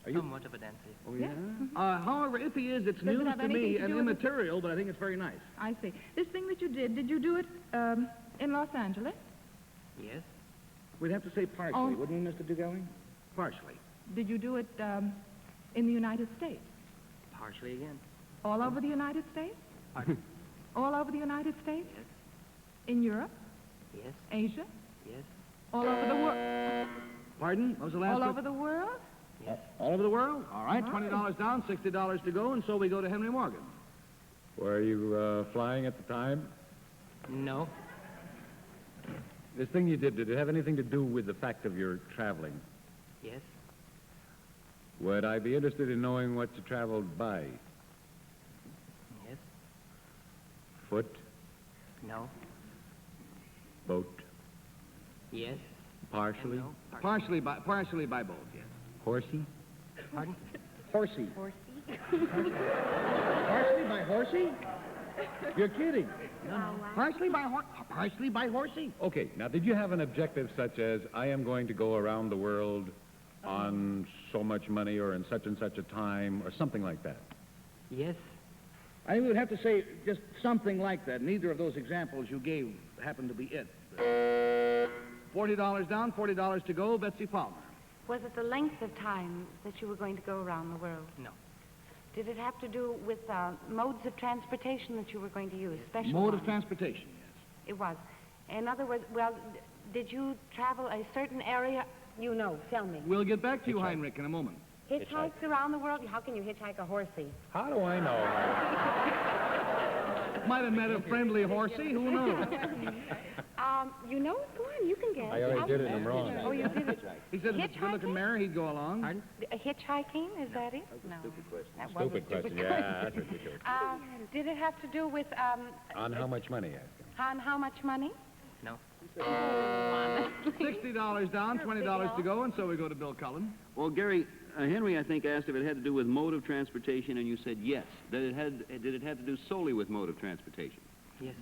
Are you? Somewhat of a dancer. Oh, yeah? However, if he is, it's Does it news have to anything me to and do with it? immaterial, but I think it's very nice. I see. This thing that you did you do it in Los Angeles? Yes. We'd have to say partially, Oh. wouldn't we, Mr. Dugali? Partially. Did you do it in the United States? Partially again. All over the United States? Pardon? All over the United States? Yes. In Europe? Yes. Asia? Yes. All over the world? Pardon? What was the last All one? over the world? Yes. All over the world? All right, All $20 down, $60 to go, and so we go to Henry Morgan. Were you flying at the time? No. This thing you did it have anything to do with the fact of your traveling? Yes. Would I be interested in knowing what you traveled by? Yes. Foot? No. Boat? Yes. Partially? And no. Partially by both, yes. Horsey? Pardon? Horsey. Partially by horsey? You're kidding. Partially by horsey? Okay, now did you have an objective such as, I am going to go around the world on so much money or in such and such a time or something like that? Yes. I would have to say just something like that. Neither of those examples you gave happened to be it. $40 down, $40 to go, Betsy Palmer. Was it the length of time that you were going to go around the world? No. Did it have to do with modes of transportation that you were going to use, special Mode of ones? transportation, yes. It was. In other words, well, did you travel a certain area? You know, tell me. We'll get back to you, Heinrich, in a moment. Hitchhiked around the world? How can you hitchhike a horsey? How do I know? Might have met a friendly horsey, who knows? You know it? Go on, you can guess. I already did it, I'm wrong. Oh, you did it. He said if it's a good-looking mare, he'd go along. Pardon? Hitchhiking, is that it? No. That was a Stupid question. Yeah, that's ridiculous. Did it have to do with, On how much money, ask him. on how much money? No. $60 down, $20 to go, and so we go to Bill Cullen. Well, Gary, Henry, I think, asked if it had to do with mode of transportation, and you said yes. Did it have to do solely with mode of transportation? Yes.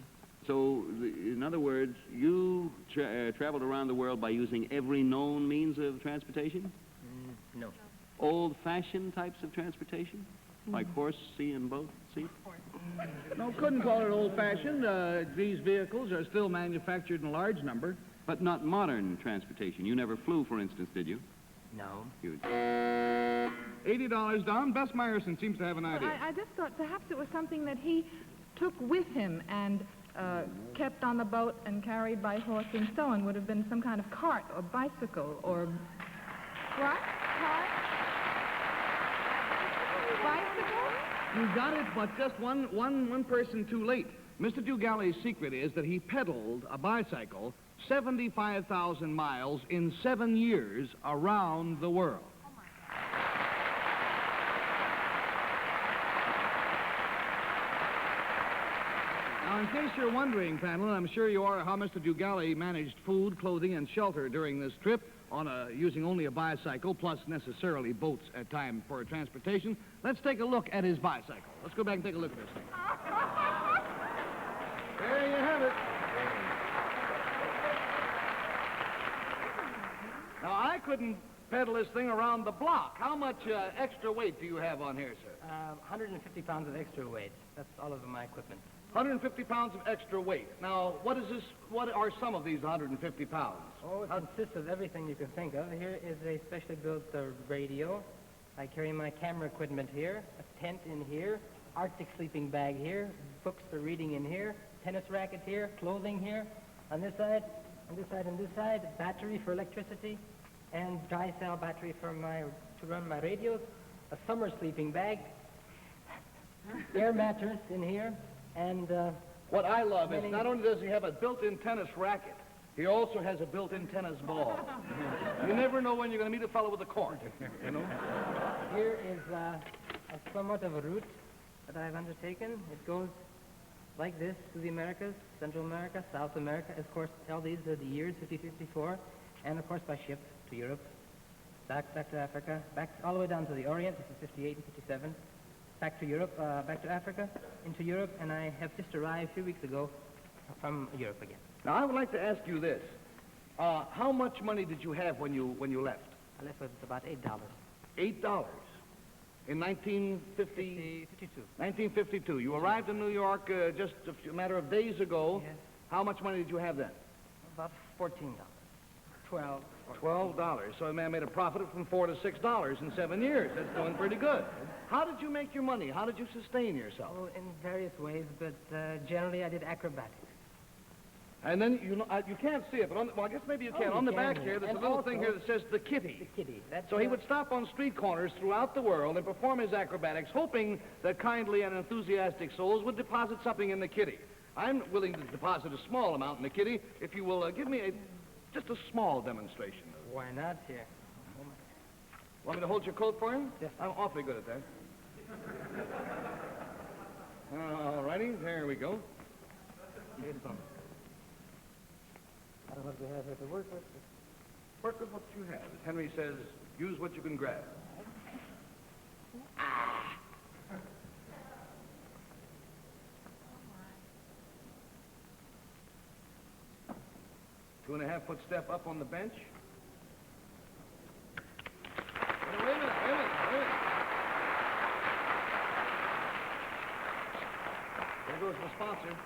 So, in other words, you traveled around the world by using every known means of transportation? No. Old-fashioned types of transportation? Like horse, sea, and boat, sea? No, couldn't call it old-fashioned. These vehicles are still manufactured in a large number. But not modern transportation. You never flew, for instance, did you? No. You $80 down. Bess Meyerson seems to have an idea. I just thought perhaps it was something that he took with him and kept on the boat and carried by horse and so on. Would have been some kind of cart or bicycle or... What? Cart? Bicycle? You got it, but just one person too late. Mr. Dugali's secret is that he pedaled a bicycle 75,000 miles in 7 years around the world. Now, in case you're wondering, panel, and I'm sure you are, how Mr. Dugali managed food, clothing, and shelter during this trip on using only a bicycle, plus necessarily boats at time for transportation, let's take a look at his bicycle. Let's go back and take a look at this thing. There you have it. Now, I couldn't pedal this thing around the block. How much extra weight do you have on here, sir? 150 pounds of extra weight. That's all of my equipment. 150 pounds of extra weight. Now, what is this? What are some of these 150 pounds? Oh, it consists of everything you can think of. Here is a specially built radio. I carry my camera equipment here, a tent in here, Arctic sleeping bag here, books for reading in here, tennis racket here, clothing here, on this side, on this side, and this side, battery for electricity, and dry cell battery for to run my radios, a summer sleeping bag, air mattress in here, and What I love is not only does he have a built-in tennis racket, he also has a built-in tennis ball. You never know when you're going to meet a fellow with a court, you know? here is a somewhat of a route that I've undertaken. It goes like this to the Americas, Central America, South America. Of course, all these are the years, 50-54, and of course by ship to Europe, back to Africa, back all the way down to the Orient. This is 58 and 57. Back to Europe, back to Africa, into Europe, and I have just arrived 2 weeks ago from Europe again. Now, I would like to ask you this. How much money did you have when you left? I left with about $8. $8 in 1950, 52. 1952. You arrived in New York just a matter of days ago. Yes. How much money did you have then? About $14. 12. $12. So a man made a profit from $4 to $6 in 7 years. That's doing pretty good. How did you make your money? How did you sustain yourself? Well, in various ways, but generally I did acrobatics. And then, you can't see it, but well, I guess maybe you can. you On the can. back here, there's And a little thing also- here that says the Kitty. The Kitty. That's So he would stop on street corners throughout the world and perform his acrobatics, hoping that kindly and enthusiastic souls would deposit something in the Kitty. I'm willing to deposit a small amount in the Kitty if you will give me just a small demonstration. Why not here? Want me to hold your coat for you? Yes. I'm awfully good at that. All righty, there we go. Here's some. I don't know if we have here to work with. Work with what you have. As Henry says, use what you can grab. Two and a half foot step up on the bench. Wait a minute. There goes the sponsor.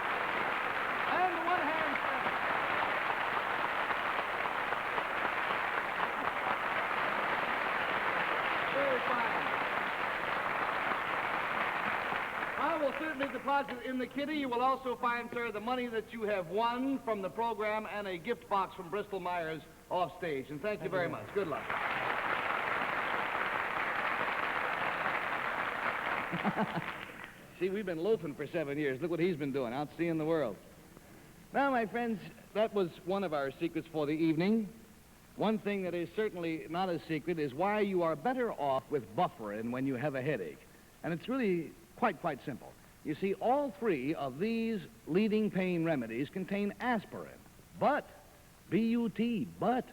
And the one handstand. Very fine. I will certainly deposit in the kitty. You will also find, sir, the money that you have won from the program and a gift box from Bristol Myers off stage. And thank you very much. Good luck. See, we've been loafing for 7 years. Look what he's been doing, out seeing the world. Now, my friends, that was one of our secrets for the evening. One thing that is certainly not a secret is why you are better off with Bufferin when you have a headache. And it's really quite simple. You see, all three of these leading pain remedies contain aspirin. But, B-U-T, but,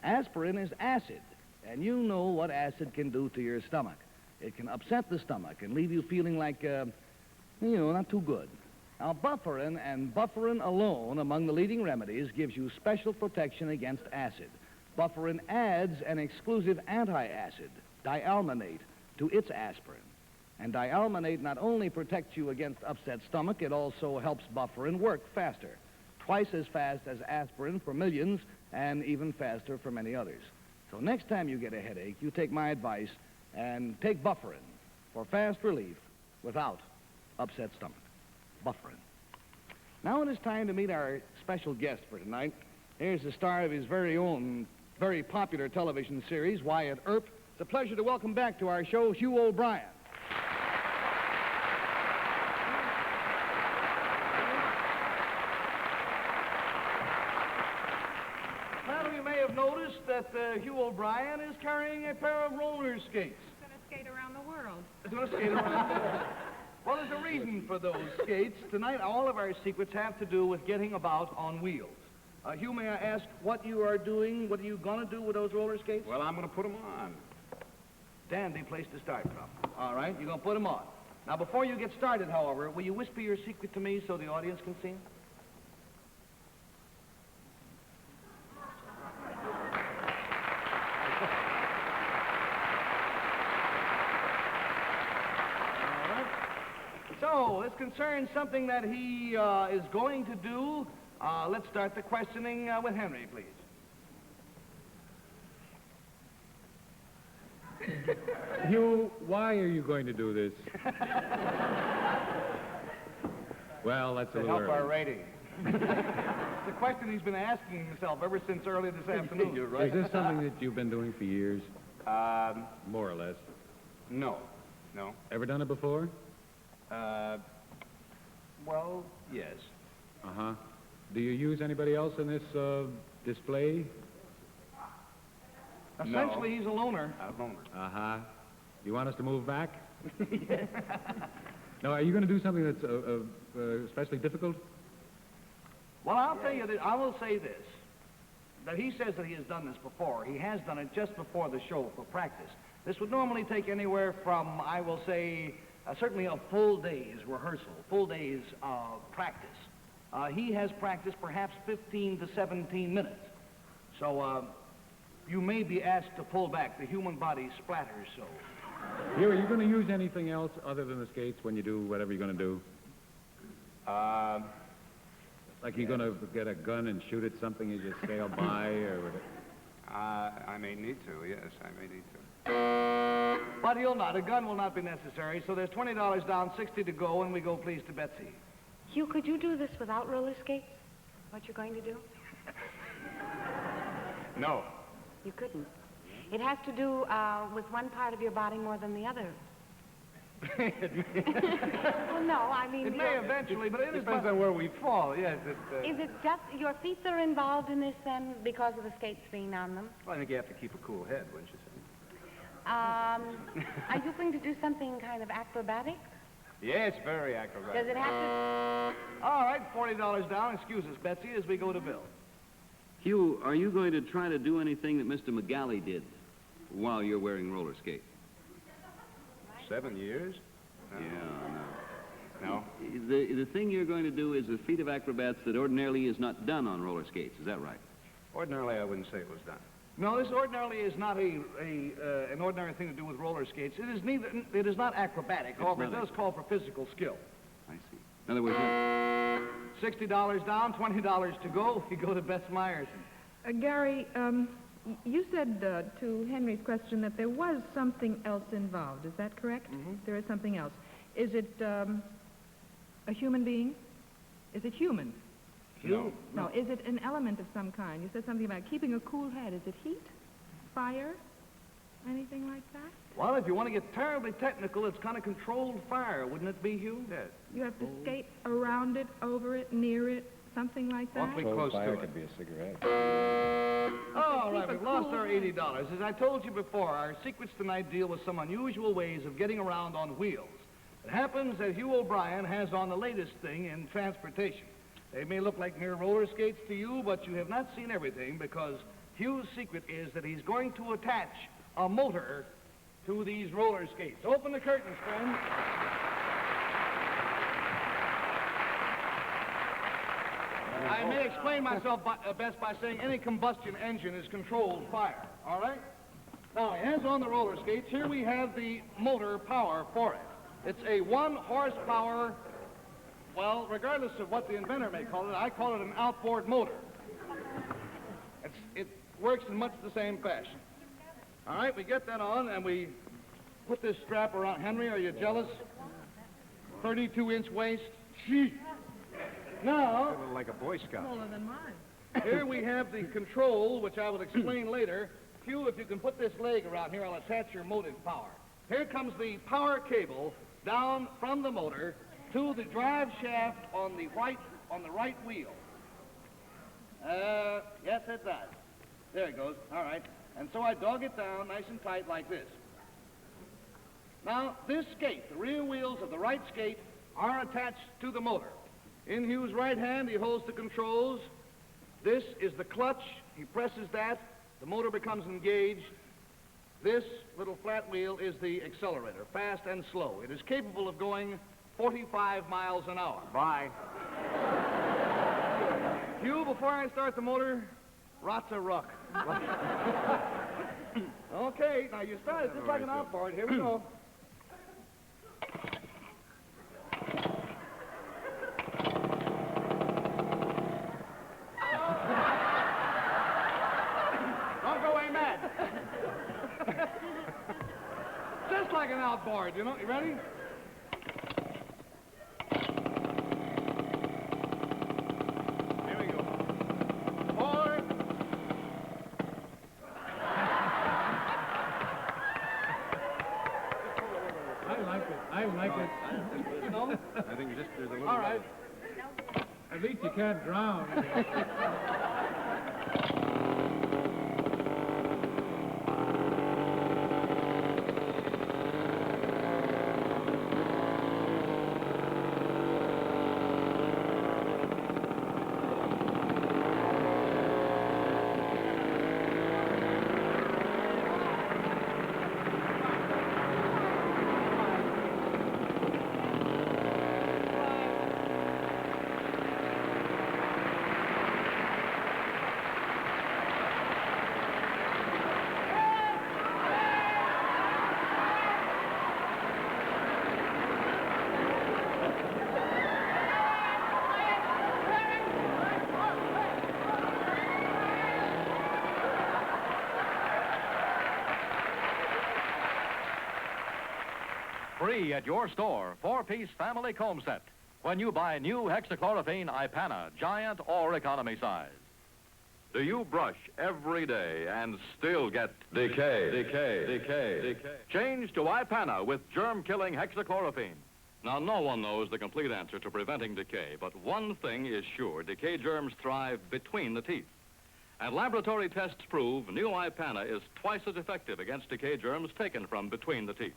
aspirin is acid. And you know what acid can do to your stomach. It can upset the stomach and leave you feeling like, not too good. Now, Bufferin and Bufferin alone, among the leading remedies, gives you special protection against acid. Bufferin adds an exclusive anti-acid, dialmanate, to its aspirin. And dialmanate not only protects you against upset stomach, it also helps Bufferin work faster. Twice as fast as aspirin for millions, and even faster for many others. So next time you get a headache, you take my advice and take Bufferin for fast relief without upset stomach. Bufferin. Now it is time to meet our special guest for tonight. Here's the star of his very own, very popular television series, Wyatt Earp. It's a pleasure to welcome back to our show Hugh O'Brian. Now, you may have noticed that Hugh O'Brian is carrying a pair of roller skates. He's going to skate around the world. He's going to skate around. Well, there's a reason for those skates. Tonight, all of our secrets have to do with getting about on wheels. Hugh, may I ask what you are doing? What are you going to do with those roller skates? Well, I'm going to put them on. Dandy place to start from. All right, you're going to put them on. Now, before you get started, however, will you whisper your secret to me so the audience can see? So, this concerns something that he is going to do. Let's start the questioning with Henry, please. Hugh, why are you going to do this? Well, that's a To little help our early. rating. It's a question he's been asking himself ever since early this afternoon. You're right. Is this something that you've been doing for years? More or less. No. Ever done it before? Well, yes. Uh-huh. Do you use anybody else in this display? Essentially, he's a loner. I'm a loner. Uh-huh. You want us to move back? No, are you going to do something that's especially difficult? Well, I'll tell you that I will say this, that he says that he has done this before. He has done it just before the show for practice. This would normally take anywhere from, I will say, certainly a full day's rehearsal, full day's practice. he has practiced perhaps 15 to 17 minutes. So you may be asked to pull back. The human body splatters so. Hugh, are you going to use anything else other than the skates when you do whatever you're going to do? Like you're going to get a gun and shoot at something you just sail by, or whatever? I may need to, yes, I may need to. But he'll not. A gun will not be necessary. So there's $20 down, 60 to go, and we go please to Betsy. Hugh, could you do this without roller skates? What you're going to do? No. You couldn't. It has to do with one part of your body more than the other. Well, no, I mean... It may eventually, but it is Depends on where we fall, yes. Is it just your feet are involved in this, then, because of the skates being on them? Well, I think you have to keep a cool head, wouldn't you say? Are you going to do something kind of acrobatic? Yes, very acrobatic. Does it have to... All right, $40 down. Excuse us, Betsy, as we go to Bill. Hugh, are you going to try to do anything that Mr. McGalley did while you're wearing roller skates? 7 years? Yeah, No. The thing you're going to do is a feat of acrobats that ordinarily is not done on roller skates. Is that right? Ordinarily, I wouldn't say it was done. No, this ordinarily is not an ordinary thing to do with roller skates. It is not acrobatic. However, it does call for physical skill. I see. In other words, $60 down, $20 to go. We go to Beth Myers. Gary, you said to Henry's question that there was something else involved. Is that correct? Mm-hmm. There is something else. Is it a human being? Is it human? No. No. Is it an element of some kind? You said something about keeping a cool head. Is it heat? Fire? Anything like that? Well, if you want to get terribly technical, it's kind of controlled fire, wouldn't it be, Hugh? Yes. You have to skate around it, over it, near it, something like that? Awfully close to it. could be a cigarette. All right, keep a we've lost cool our head. $80. As I told you before, our secrets tonight deal with some unusual ways of getting around on wheels. It happens that Hugh O'Brien has on the latest thing in transportation. They may look like mere roller skates to you, but you have not seen everything, because Hugh's secret is that he's going to attach a motor to these roller skates. Open the curtains, friends. I may explain myself best by saying any combustion engine is controlled fire, all right? Now, as on the roller skates, here we have the motor power for it. It's a 1 horsepower, well, regardless of what the inventor may call it, I call it an outboard motor. It works in much the same fashion. All right, we get that on, and we put this strap around. Henry, are you jealous? 32-inch waist. Gee. Now, Like a Boy Scout. Smaller than mine. here we have the control, which I will explain later. Hugh, if you can put this leg around here, I'll attach your motive power. Here comes the power cable down from the motor to the drive shaft on the right wheel. Yes, it does. There it goes. All right. And so I dog it down nice and tight like this. Now, this skate, the rear wheels of the right skate, are attached to the motor. In Hugh's right hand, he holds the controls. This is the clutch. He presses that. The motor becomes engaged. This little flat wheel is the accelerator, fast and slow. It is capable of going 45 miles an hour. Bye. Hugh, before I start the motor, rot's a ruck. Okay, now you started just like an outboard. Here we go. Don't go away mad. Just like an outboard, you know. You ready? Here we go. 4. I like it. You know. I think just there's a little... All right. At least you can't drown. free at your store 4-piece family comb set when you buy new hexachlorophene Ipana, giant or economy size. Do you brush every day and still get decay? Change to Ipana with germ-killing hexachlorophene. Now, no one knows the complete answer to preventing decay, but one thing is sure: decay germs thrive between the teeth. And laboratory tests prove new Ipana is twice as effective against decay germs taken from between the teeth.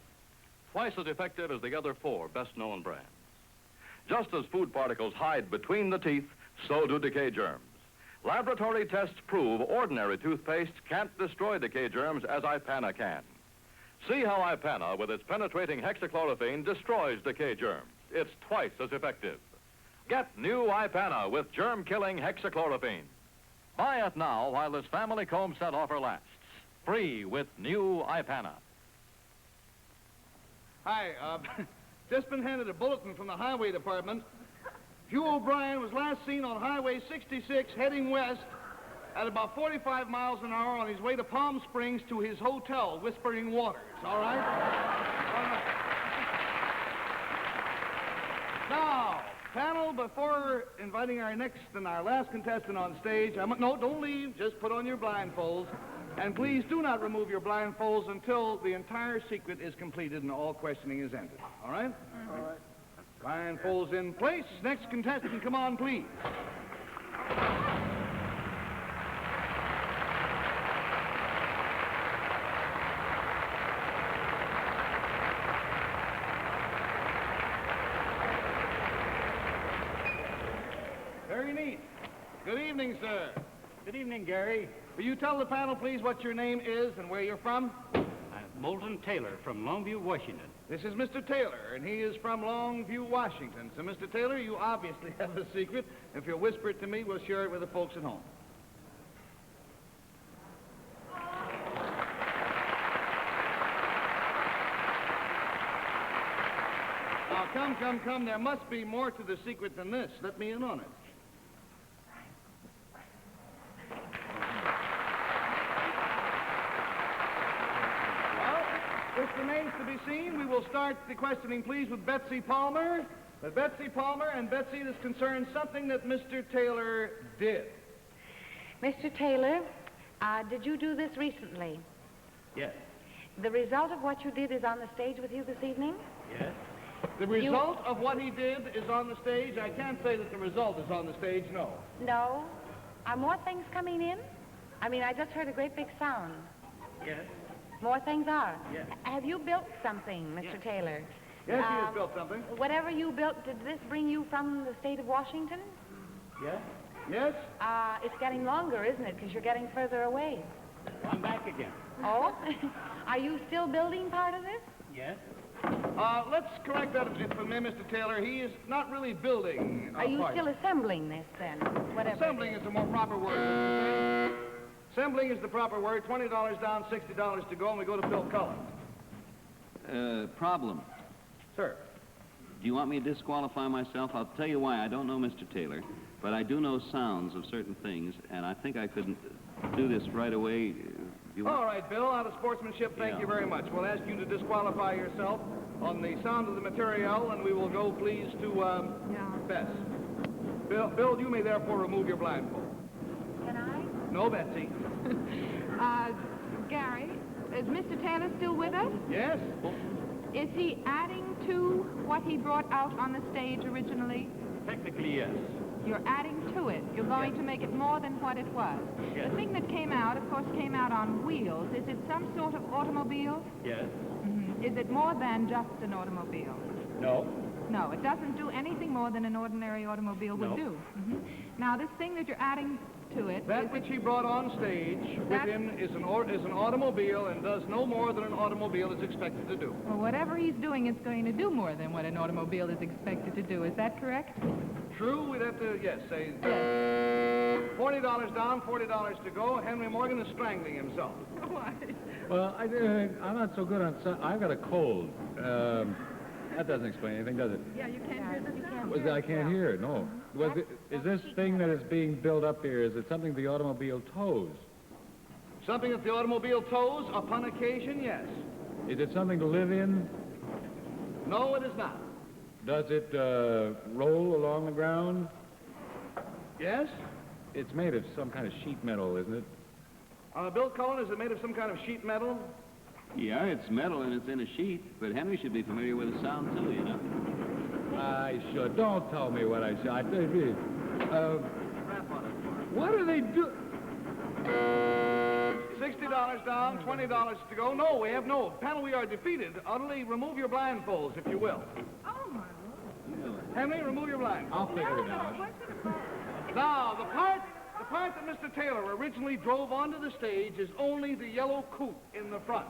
Twice as effective as the other 4 best-known brands. Just as food particles hide between the teeth, so do decay germs. Laboratory tests prove ordinary toothpaste can't destroy decay germs as Ipana can. See how Ipana, with its penetrating hexachlorophene, destroys decay germs. It's twice as effective. Get new Ipana with germ-killing hexachlorophene. Buy it now while this family comb set offer lasts. Free with new Ipana. Hi, just been handed a bulletin from the Highway Department. Hugh O'Brien was last seen on Highway 66 heading west at about 45 miles an hour on his way to Palm Springs to his hotel, Whispering Waters. All right? All right. Now, panel, before inviting our next and our last contestant on stage, no, don't leave. Just put on your blindfolds. And please do not remove your blindfolds until the entire secret is completed and all questioning is ended. All right? All right. Blindfolds in place. Next contestant, come on, please. Very neat. Good evening, sir. Good evening, Gary. Will you tell the panel, please, what your name is and where you're from? I'm Moulton Taylor from Longview, Washington. This is Mr. Taylor, and he is from Longview, Washington. So, Mr. Taylor, you obviously have a secret. If you'll whisper it to me, we'll share it with the folks at home. Now, come. There must be more to the secret than this. Let me in on it. If remains to be seen, we will start the questioning, please, with Betsy Palmer. But Betsy Palmer, and Betsy, this concerns something that Mr. Taylor did. Mr. Taylor, did you do this recently? Yes. The result of what you did is on the stage with you this evening? Yes. The result of what he did is on the stage. I can't say that the result is on the stage, no. No. Are more things coming in? I mean, I just heard a great big sound. Yes. More things are? Yes. Have you built something, Mr. Yes. Taylor? Yes, he has built something. Whatever you built, did this bring you from the state of Washington? Yes. Yes? It's getting longer, isn't it? Because you're getting further away. I'm back again. Oh? Are you still building part of this? Yes. Let's correct that a bit for me, Mr. Taylor. He is not really building. Are you part. still assembling this, then? Whatever. Assembling is the more proper word, Mr. Taylor. Assembling is the proper word. $20 down, $60 to go, and we go to Bill Cullen. Problem. Sir. Do you want me to disqualify myself? I'll tell you why. I don't know Mr. Taylor, but I do know sounds of certain things, and I think I could do this right away. All right, Bill, out of sportsmanship, thank you very much. We'll ask you to disqualify yourself on the sound of the material, and we will go, please, to Bess. Bill, you may therefore remove your blindfold. Can I? No, Betsy. Gary, is Mr. Taylor still with us? Yes? Is he adding to what he brought out on the stage originally? Technically, yes. You're adding to it. You're going to make it more than what it was. Yes. The thing that came out, of course, came out on wheels. Is it some sort of automobile? Yes. Mm-hmm. Is it more than just an automobile? No. No, it doesn't do anything more than an ordinary automobile would No. do. Mm-hmm. Now, this thing that you're adding to it... That which he brought on stage with him is an automobile and does no more than an automobile is expected to do. Well, whatever he's doing, it's going to do more than what an automobile is expected to do. Is that correct? True, we'd have to, yes, say Yes. $40 down, $40 to go. Henry Morgan is strangling himself. Why? Well, I'm not so good on... I've got a cold. That doesn't explain anything, does it? Yeah, you can't hear the sound. I can't hear it, no. Is this thing that is being built up here, is it something the automobile tows? Something that the automobile tows upon occasion, yes. Is it something to live in? No, it is not. Does it roll along the ground? Yes? It's made of some kind of sheet metal, isn't it? Bill Cullen, is it made of some kind of sheet metal? Yeah, it's metal and it's in a sheet, but Henry should be familiar with the sound too, you know. I should. Don't tell me what I should. What do they do? $60 down, $20 to go. No, we have no. Panel, we are defeated. Utterly remove your blindfolds, if you will. Oh, my Lord. Henry, remove your blindfolds. I'll figure it out. Now, the part that Mr. Taylor originally drove onto the stage is only the yellow coupe in the front.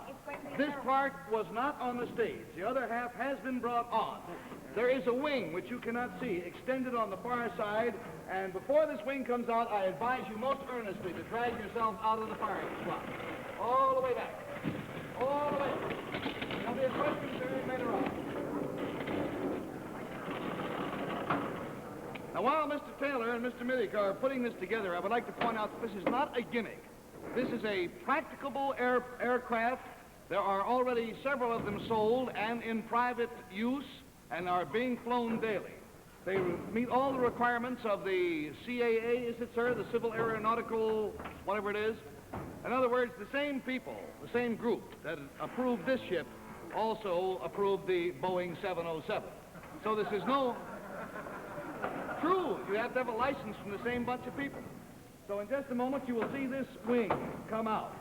This part was not on the stage. The other half has been brought on. There is a wing, which you cannot see, extended on the far side, and before this wing comes out, I advise you most earnestly to drag yourself out of the firing slot. All the way back. All the way. There'll be a question period later on. Now, while Mr. Taylor and Mr. Middick are putting this together, I would like to point out that this is not a gimmick. This is a practicable aircraft. There are already several of them sold and in private use and are being flown daily. They meet all the requirements of the CAA, is it, sir? The Civil Aeronautical, whatever it is. In other words, the same people, the same group that approved this ship also approved the Boeing 707. So this is no... True, you have to have a license from the same bunch of people. So in just a moment, you will see this wing come out.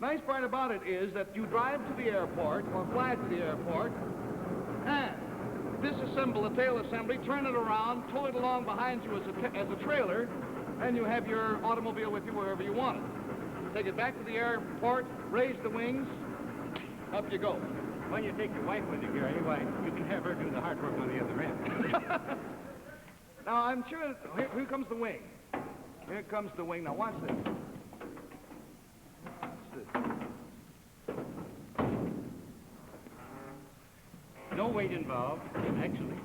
Nice part about it is that you drive to the airport or fly to the airport and disassemble the tail assembly, turn it around, tow it along behind you as a trailer, and you have your automobile with you wherever you want it. Take it back to the airport, raise the wings, up you go. When you take your wife with you, Gary, why, you can have her do the hard work on the other end. Now, I'm sure... Here comes the wing. Here comes the wing. Now, watch this. No weight involved, actually.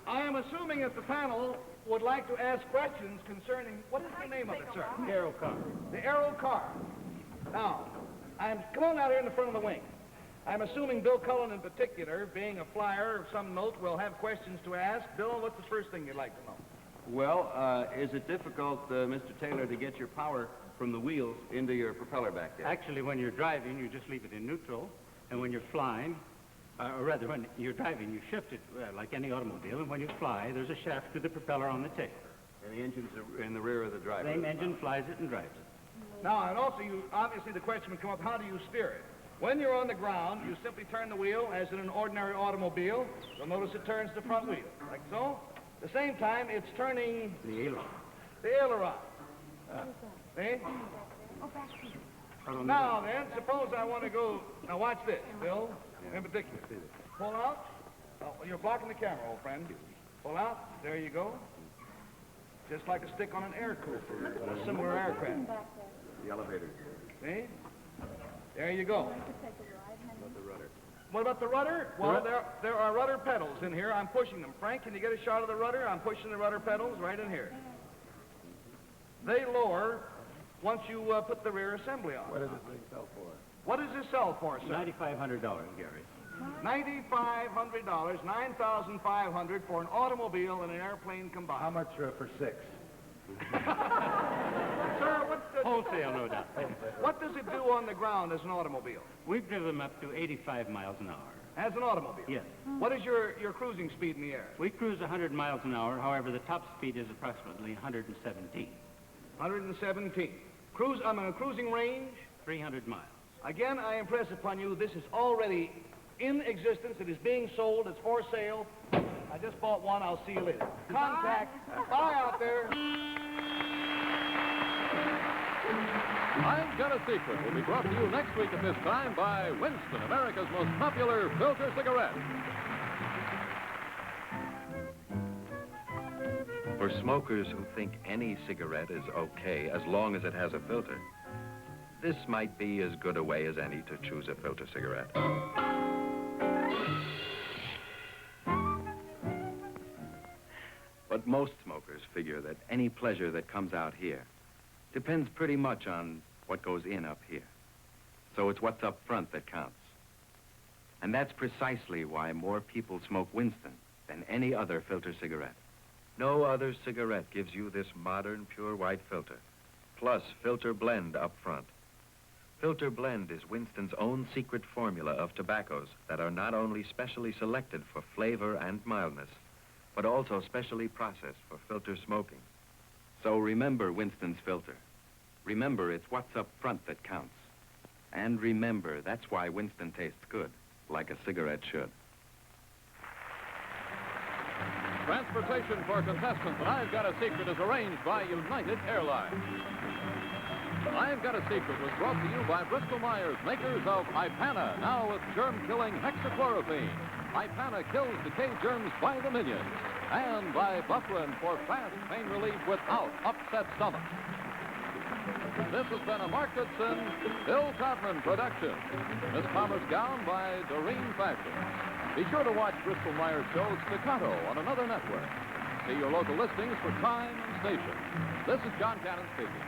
I am assuming that the panel would like to ask questions concerning... What is the name of it, sir? Aero car. The Aero car. Now, come on out here in the front of the wing. I'm assuming Bill Cullen in particular, being a flyer of some note, will have questions to ask. Bill, what's the first thing you'd like to know? Well, is it difficult, Mr. Taylor, to get your power from the wheels into your propeller back there? Actually, when you're driving, you just leave it in neutral. And when you're flying, or rather, when you're driving, you shift it like any automobile. And when you fly, there's a shaft to the propeller on the tail. And the engine's in the rear of the driver. Same engine flies it and drives it. Now, and also, obviously the question would come up, how do you steer it? When you're on the ground, you simply turn the wheel as in an ordinary automobile. You'll notice it turns the front wheel, like so. At the same time, it's turning... The aileron. The aileron. See? Now then, suppose I want to go... Now watch this, Bill, in particular. Pull out. Oh, you're blocking the camera, old friend. Pull out. There you go. Just like a stick on an air coupe or a similar aircraft. The elevator. See? There you go. About the rudder. What about the rudder? Well, there are rudder pedals in here. I'm pushing them. Frank, can you get a shot of the rudder? I'm pushing the rudder pedals right in here. They lower once you put the rear assembly on. What does this thing sell for? What does this sell for, sir? $9,500, Gary. $9,500, $9,500 for an automobile and an airplane combined. How much for 6? Sir, Wholesale, no doubt. what does it do on the ground as an automobile? We've driven them up to 85 miles an hour. As an automobile? Yes. What is your cruising speed in the air? We cruise 100 miles an hour. However, the top speed is approximately 117. 117. Cruising range? 300 miles. Again, I impress upon you, this is already in existence. It is being sold. It's for sale. I just bought one. I'll see you later. Contact. Bye out there. I've Got a Secret will be brought to you next week at this time by Winston, America's most popular filter cigarette. For smokers who think any cigarette is okay as long as it has a filter, this might be as good a way as any to choose a filter cigarette. But most smokers figure that any pleasure that comes out here depends pretty much on what goes in up here. So it's what's up front that counts. And that's precisely why more people smoke Winston than any other filter cigarette. No other cigarette gives you this modern pure white filter, plus filter blend up front. Filter blend is Winston's own secret formula of tobaccos that are not only specially selected for flavor and mildness, but also specially processed for filter smoking. So remember Winston's filter. Remember it's what's up front that counts. And remember, that's why Winston tastes good, like a cigarette should. Transportation for contestants and I've Got a Secret is arranged by United Airlines. I've Got a Secret was brought to you by Bristol-Myers, makers of Ipana, now with germ-killing hexachlorophene. Ipana kills decay germs by the millions. And by Bufferin for fast pain relief without upset stomach. This has been a Mark Goodson, Bill Codman production. Miss Palmer's Gown by Doreen Fashion. Be sure to watch Bristol-Myers' show Staccato on another network. See your local listings for time and station. This is John Cannon speaking.